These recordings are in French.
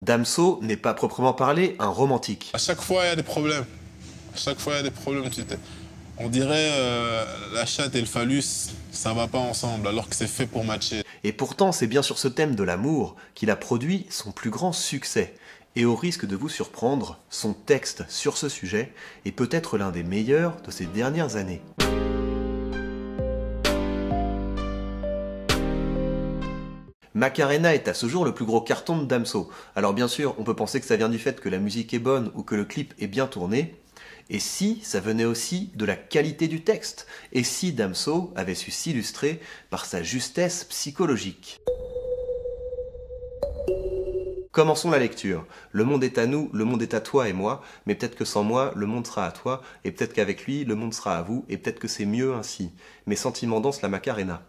Damso n'est pas proprement parlé un romantique. À chaque fois, il y a des problèmes. À chaque fois, il y a des problèmes. On dirait la chatte et le phallus, ça va pas ensemble, alors que c'est fait pour matcher. Et pourtant, c'est bien sur ce thème de l'amour qu'il a produit son plus grand succès. Et au risque de vous surprendre, son texte sur ce sujet est peut-être l'un des meilleurs de ces dernières années. Macarena est à ce jour le plus gros carton de Damso. Alors bien sûr, on peut penser que ça vient du fait que la musique est bonne ou que le clip est bien tourné. Et si ça venait aussi de la qualité du texte? Et si Damso avait su s'illustrer par sa justesse psychologique? Commençons la lecture. Le monde est à nous, le monde est à toi et moi, mais peut-être que sans moi, le monde sera à toi, et peut-être qu'avec lui, le monde sera à vous, et peut-être que c'est mieux ainsi. Mes sentiments dansent la Macarena.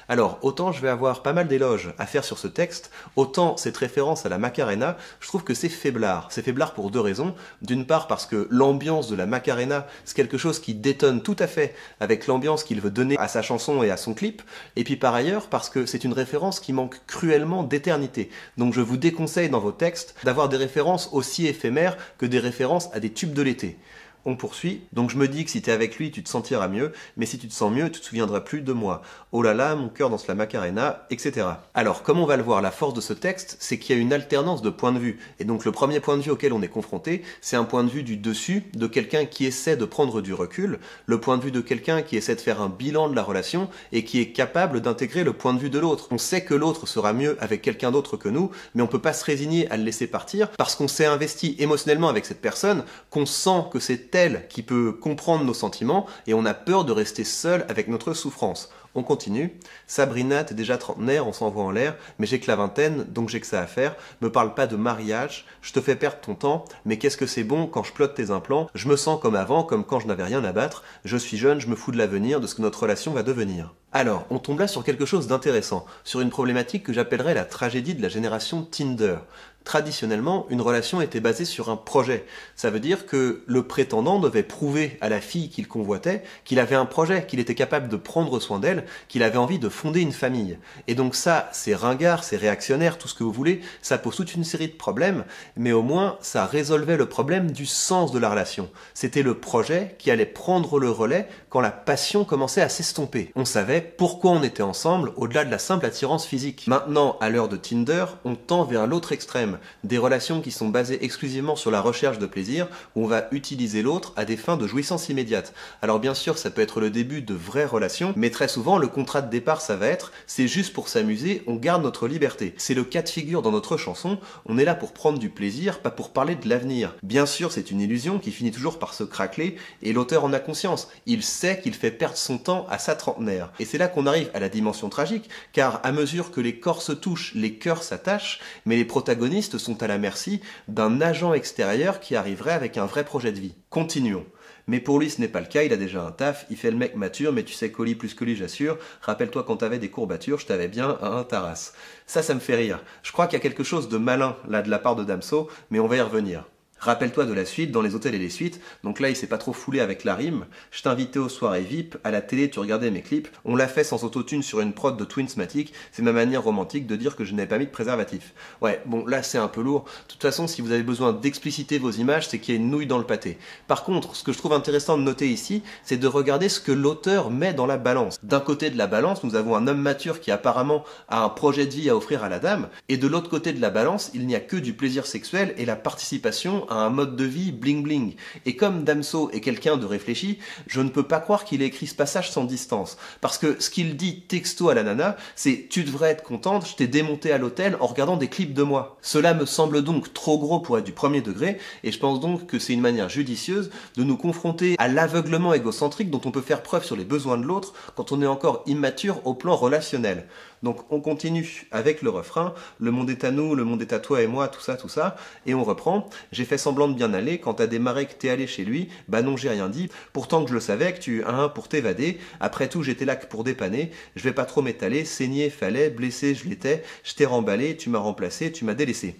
Alors, autant je vais avoir pas mal d'éloges à faire sur ce texte, autant cette référence à la Macarena, je trouve que c'est faiblard. C'est faiblard pour deux raisons. D'une part parce que l'ambiance de la Macarena, c'est quelque chose qui détonne tout à fait avec l'ambiance qu'il veut donner à sa chanson et à son clip, et puis par ailleurs parce que c'est une référence qui manque cruellement d'éternité. Donc je vous déconseille dans vos textes d'avoir des références aussi éphémères que des références à des tubes de l'été. On poursuit, donc je me dis que si t'es avec lui, tu te sentiras mieux, mais si tu te sens mieux, tu te souviendras plus de moi. Oh là là, mon cœur danse la Macarena, etc. Alors, comme on va le voir, la force de ce texte, c'est qu'il y a une alternance de points de vue. Et donc le premier point de vue auquel on est confronté, c'est un point de vue du dessus, de quelqu'un qui essaie de prendre du recul, le point de vue de quelqu'un qui essaie de faire un bilan de la relation et qui est capable d'intégrer le point de vue de l'autre. On sait que l'autre sera mieux avec quelqu'un d'autre que nous, mais on peut pas se résigner à le laisser partir parce qu'on s'est investi émotionnellement avec cette personne, qu'on sent que c'est elle qui peut comprendre nos sentiments et on a peur de rester seul avec notre souffrance. On continue. Sabrina, t'es déjà trentenaire, on s'envoie en l'air, mais j'ai que la vingtaine, donc j'ai que ça à faire. Me parle pas de mariage, je te fais perdre ton temps, mais qu'est-ce que c'est bon quand je plotte tes implants. Je me sens comme avant, comme quand je n'avais rien à battre. Je suis jeune, je me fous de l'avenir, de ce que notre relation va devenir. Alors, on tombe là sur quelque chose d'intéressant, sur une problématique que j'appellerais la tragédie de la génération Tinder. Traditionnellement, une relation était basée sur un projet. Ça veut dire que le prétendant devait prouver à la fille qu'il convoitait qu'il avait un projet, qu'il était capable de prendre soin d'elle, qu'il avait envie de fonder une famille. Et donc ça, c'est ringard, c'est réactionnaire, tout ce que vous voulez, ça pose toute une série de problèmes, mais au moins, ça résolvait le problème du sens de la relation. C'était le projet qui allait prendre le relais quand la passion commençait à s'estomper. On savait pourquoi on était ensemble au-delà de la simple attirance physique. Maintenant, à l'heure de Tinder, on tend vers l'autre extrême. Des relations qui sont basées exclusivement sur la recherche de plaisir, où on va utiliser l'autre à des fins de jouissance immédiate. Alors bien sûr, ça peut être le début de vraies relations, mais très souvent, le contrat de départ, ça va être « c'est juste pour s'amuser, on garde notre liberté ». C'est le cas de figure dans notre chanson, on est là pour prendre du plaisir, pas pour parler de l'avenir. Bien sûr, c'est une illusion qui finit toujours par se craqueler, et l'auteur en a conscience. Il sait qu'il fait perdre son temps à sa trentenaire. Et c'est là qu'on arrive à la dimension tragique, car à mesure que les corps se touchent, les cœurs s'attachent, mais les protagonistes sont à la merci d'un agent extérieur qui arriverait avec un vrai projet de vie. Continuons. Mais pour lui, ce n'est pas le cas, il a déjà un taf, il fait le mec mature, mais tu sais colis plus que lui, j'assure. Rappelle-toi quand t'avais des courbatures, je t'avais bien à un taras. Ça me fait rire. Je crois qu'il y a quelque chose de malin, là, de la part de Damso, mais on va y revenir. Rappelle-toi de la suite, dans les hôtels et les suites, donc là il s'est pas trop foulé avec la rime, je t'invitais aux soirées VIP, à la télé tu regardais mes clips, on l'a fait sans autotune sur une prod de Twinsmatic, c'est ma manière romantique de dire que je n'avais pas mis de préservatif. Ouais, bon là c'est un peu lourd, de toute façon si vous avez besoin d'expliciter vos images, c'est qu'il y a une nouille dans le pâté. Par contre, ce que je trouve intéressant de noter ici, c'est de regarder ce que l'auteur met dans la balance. D'un côté de la balance, nous avons un homme mature qui apparemment a un projet de vie à offrir à la dame, et de l'autre côté de la balance, il n'y a que du plaisir sexuel et la participation à un mode de vie bling bling. Et comme Damso est quelqu'un de réfléchi, je ne peux pas croire qu'il ait écrit ce passage sans distance. Parce que ce qu'il dit texto à la nana, c'est « tu devrais être contente, je t'ai démonté à l'hôtel en regardant des clips de moi ». Cela me semble donc trop gros pour être du premier degré, et je pense donc que c'est une manière judicieuse de nous confronter à l'aveuglement égocentrique dont on peut faire preuve sur les besoins de l'autre quand on est encore immature au plan relationnel. Donc on continue avec le refrain, le monde est à nous, le monde est à toi et moi, tout ça, et on reprend, j'ai fait semblant de bien aller, quand t'as démarré que t'es allé chez lui, bah non j'ai rien dit, pourtant que je le savais que tu un pour t'évader, après tout j'étais là que pour dépanner, je vais pas trop m'étaler, saigner fallait, blessé je l'étais, je t'ai remballé, tu m'as remplacé, tu m'as délaissé.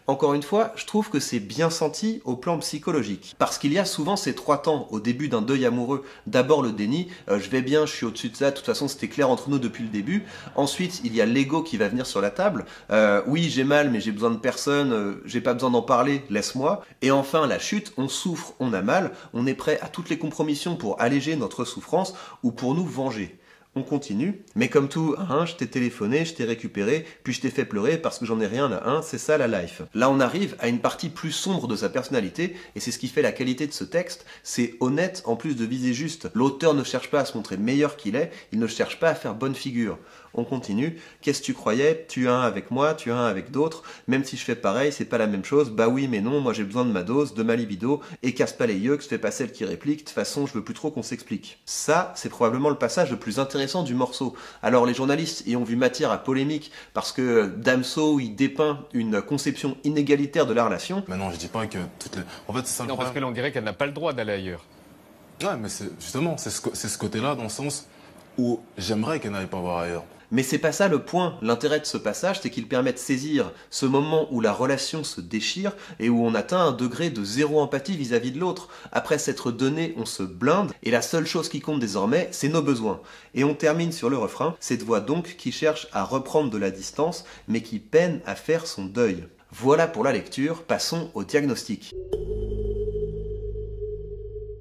Encore une fois, je trouve que c'est bien senti au plan psychologique. Parce qu'il y a souvent ces 3 temps au début d'un deuil amoureux. D'abord le déni, je vais bien, je suis au-dessus de ça, de toute façon c'était clair entre nous depuis le début. Ensuite, il y a l'ego qui va venir sur la table. Oui, j'ai mal, mais j'ai besoin de personne, j'ai pas besoin d'en parler, laisse-moi. Et enfin, la chute, on souffre, on a mal, on est prêt à toutes les compromissions pour alléger notre souffrance ou pour nous venger. On continue, mais comme tout, je t'ai téléphoné, je t'ai récupéré, puis je t'ai fait pleurer parce que j'en ai rien là, c'est ça la life. Là on arrive à une partie plus sombre de sa personnalité, et c'est ce qui fait la qualité de ce texte, c'est honnête en plus de viser juste. L'auteur ne cherche pas à se montrer meilleur qu'il est, il ne cherche pas à faire bonne figure. On continue, qu'est-ce que tu croyais? Tu as un avec moi, tu as un avec d'autres, même si je fais pareil, c'est pas la même chose, bah oui mais non, moi j'ai besoin de ma dose, de ma libido, et casse pas les yeux, que je fais pas celle qui réplique, de toute façon je veux plus trop qu'on s'explique. Ça, c'est probablement le passage le plus intéressant du morceau. Alors les journalistes y ont vu matière à polémique, parce que Damso y dépeint une conception inégalitaire de la relation. Mais non, je dis pas que toutes les... En fait, c'est ça le Non, parce problème. qu'elle, on dirait qu'elle n'a pas le droit d'aller ailleurs. Ouais, mais justement, c'est ce côté-là, dans le sens où j'aimerais qu'elle n'aille pas voir ailleurs. Mais c'est pas ça le point. L'intérêt de ce passage, c'est qu'il permet de saisir ce moment où la relation se déchire et où on atteint un degré de zéro empathie vis-à-vis de l'autre. Après s'être donné, on se blinde et la seule chose qui compte désormais, c'est nos besoins. Et on termine sur le refrain, cette voix donc qui cherche à reprendre de la distance, mais qui peine à faire son deuil. Voilà pour la lecture, passons au diagnostic.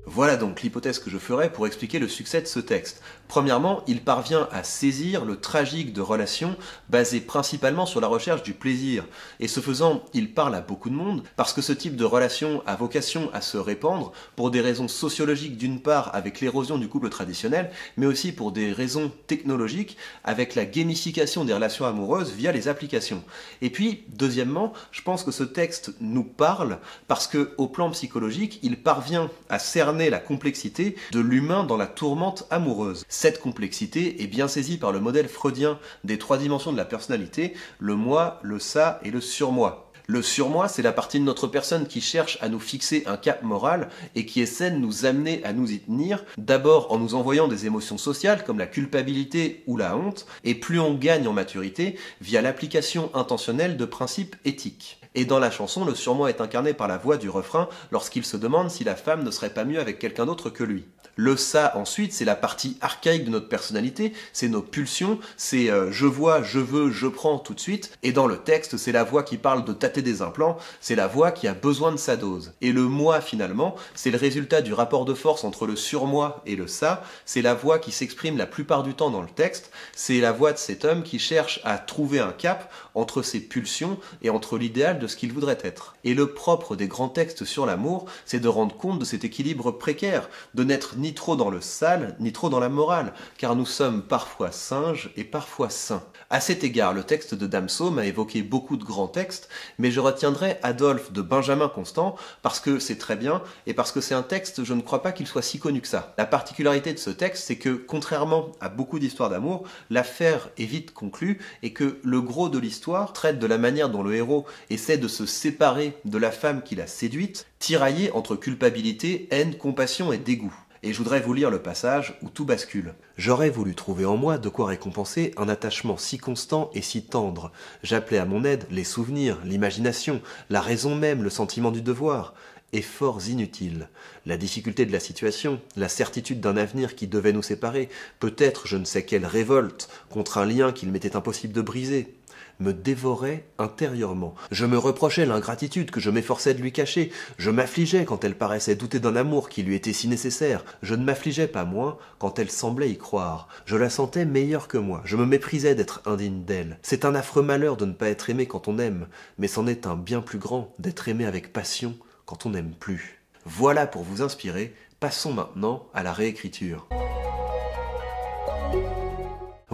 Voilà donc l'hypothèse que je ferai pour expliquer le succès de ce texte. Premièrement, il parvient à saisir le tragique de relations basées principalement sur la recherche du plaisir. Et ce faisant, il parle à beaucoup de monde parce que ce type de relation a vocation à se répandre pour des raisons sociologiques d'une part avec l'érosion du couple traditionnel, mais aussi pour des raisons technologiques avec la gamification des relations amoureuses via les applications. Et puis, deuxièmement, je pense que ce texte nous parle parce que, au plan psychologique, il parvient à cerner la complexité de l'humain dans la tourmente amoureuse. Cette complexité est bien saisie par le modèle freudien des 3 dimensions de la personnalité, le moi, le ça et le surmoi. Le surmoi, c'est la partie de notre personne qui cherche à nous fixer un cap moral et qui essaie de nous amener à nous y tenir, d'abord en nous envoyant des émotions sociales comme la culpabilité ou la honte, et plus on gagne en maturité via l'application intentionnelle de principes éthiques. Et dans la chanson, le surmoi est incarné par la voix du refrain lorsqu'il se demande si la femme ne serait pas mieux avec quelqu'un d'autre que lui. Le ça, ensuite, c'est la partie archaïque de notre personnalité, c'est nos pulsions, c'est je vois, je veux, je prends tout de suite. Et dans le texte, c'est la voix qui parle de tâter des implants, c'est la voix qui a besoin de sa dose. Et le moi, finalement, c'est le résultat du rapport de force entre le surmoi et le ça, c'est la voix qui s'exprime la plupart du temps dans le texte, c'est la voix de cet homme qui cherche à trouver un cap entre ses pulsions et entre l'idéal de ce qu'il voudrait être. Et le propre des grands textes sur l'amour, c'est de rendre compte de cet équilibre précaire, de n'être ni trop dans le sale, ni trop dans la morale, car nous sommes parfois singes et parfois saints. À cet égard, le texte de Damso m'a évoqué beaucoup de grands textes, mais je retiendrai Adolphe de Benjamin Constant, parce que c'est très bien, et parce que c'est un texte, je ne crois pas qu'il soit si connu que ça. La particularité de ce texte, c'est que, contrairement à beaucoup d'histoires d'amour, l'affaire est vite conclue, et que le gros de l'histoire traite de la manière dont le héros essaie de se séparer de la femme qu'il a séduite, tiraillé entre culpabilité, haine, compassion et dégoût. Et je voudrais vous lire le passage où tout bascule. J'aurais voulu trouver en moi de quoi récompenser un attachement si constant et si tendre. J'appelais à mon aide les souvenirs, l'imagination, la raison même, le sentiment du devoir. Efforts inutiles. La difficulté de la situation, la certitude d'un avenir qui devait nous séparer, peut-être je ne sais quelle révolte contre un lien qu'il m'était impossible de briser, me dévorait intérieurement. Je me reprochais l'ingratitude que je m'efforçais de lui cacher. Je m'affligeais quand elle paraissait douter d'un amour qui lui était si nécessaire. Je ne m'affligeais pas moins quand elle semblait y croire. Je la sentais meilleure que moi. Je me méprisais d'être indigne d'elle. C'est un affreux malheur de ne pas être aimé quand on aime, mais c'en est un bien plus grand d'être aimé avec passion quand on n'aime plus. Voilà pour vous inspirer. Passons maintenant à la réécriture.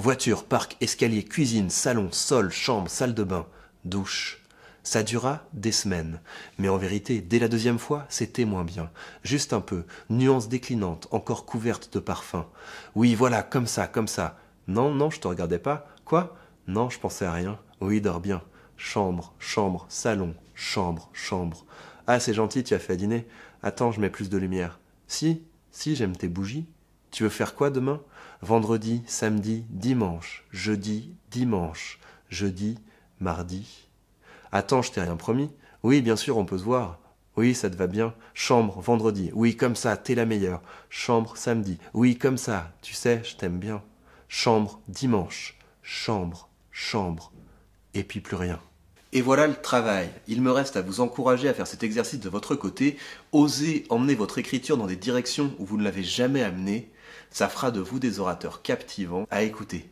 Voiture, parc, escalier, cuisine, salon, sol, chambre, salle de bain, douche. Ça dura des semaines. Mais en vérité, dès la 2e fois, c'était moins bien. Juste un peu, nuance déclinante, encore couverte de parfum. Oui, voilà, comme ça, comme ça. Non, non, je te regardais pas. Quoi? Non, je pensais à rien. Oui, dors bien. Chambre, chambre, salon, chambre, chambre. Ah, c'est gentil, tu as fait à dîner. Attends, je mets plus de lumière. Si, j'aime tes bougies. Tu veux faire quoi demain? Vendredi, samedi, dimanche, jeudi, dimanche, jeudi, mardi. Attends, je t'ai rien promis. Oui, bien sûr, on peut se voir. Oui, ça te va bien. Chambre, vendredi. Oui, comme ça, t'es la meilleure. Chambre, samedi. Oui, comme ça, tu sais, je t'aime bien. Chambre, dimanche. Chambre, chambre. Et puis plus rien. Et voilà le travail. Il me reste à vous encourager à faire cet exercice de votre côté. Osez emmener votre écriture dans des directions où vous ne l'avez jamais amenée. Ça fera de vous des orateurs captivants à écouter.